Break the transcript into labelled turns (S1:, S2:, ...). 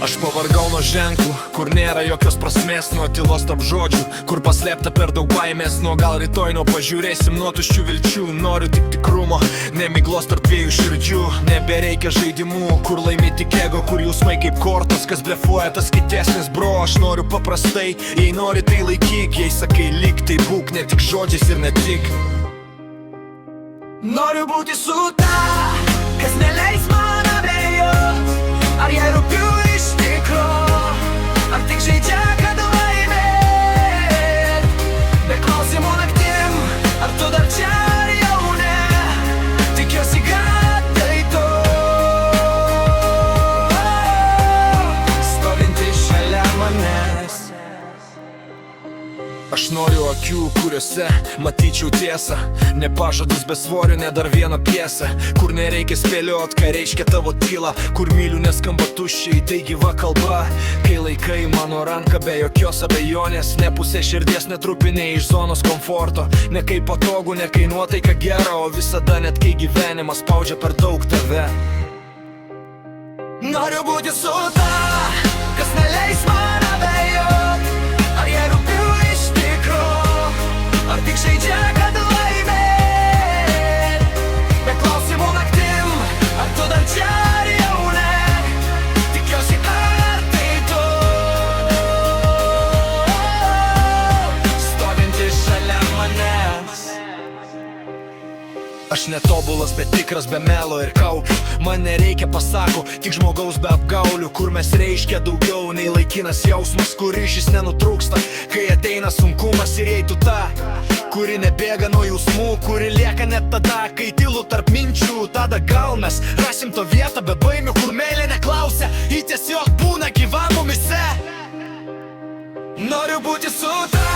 S1: Aš pavargau nuo ženklų, kur nėra jokios prasmės, nuo tylos tarp žodžių, kur paslėpta per daug baimės. Nuo gal rytoj pažiūrėsim nuo tuščių vilčių. Noriu tik tikrumo, nemiglos tarp dviejų širdžių. Nebereikia žaidimų, kur laimi tik ego, kur jausmai kaip kortos, kas blefuoja tas kitesnis. Bro, aš noriu paprastai, jei nori tai laikyk, jei sakai lyg tai būk, ne tik žodžiais ir ne tik.
S2: Noriu būti su ta, kas neleis man abejot, ar jai rūpiu iš tikro, ar tik žaidžia, kad laimėt. Be klausimų naktim, ar tu dar čia ar jau ne, tikiuosi, kad tai tu, stovinti šalia manęs.
S1: Aš noriu akių, kuriuose matyčiau tiesą, ne pažadus be svorio, ne dar vieną pjesę, kur nereikia spėliot, ką reiškia tavo tyla, kur myliu neskamba tuščiai, tai gyva kalba. Kai laikai mano ranką be jokios abejonės, ne pusė širdies netrupinė iš zonos komforto, ne kaip patogu, ne kai nuotaika gera, o visada net kai gyvenimas spaudžia per daug tave.
S2: Noriu būti su ta, kas neleis man abejot, ar jai rūpiu iš tikro, ar tik žaidžia, kad laimėt. Be klausimų naktim, ar tu dar čia ar jau ne, tikiuosi, ar tai tu, stovinti šalia manęs.
S1: Aš netobulas, bet tikras, be melo ir kaukių. Man nereikia pasako, tik žmogaus be apgaulių, kur mes reiškia daugiau nei laikinas jausmas, kur ryšys nenutrūksta, kai ateina sunkumas. Ir jei tu ta, kuri nebėga nuo jausmų, kuri lieka net tada, kai tylu tarp minčių, tada gal mes rasim to vietą be baimių, kur meilė neklausia, ji tiesiog būna gyva mumise.
S2: Noriu būti su ta,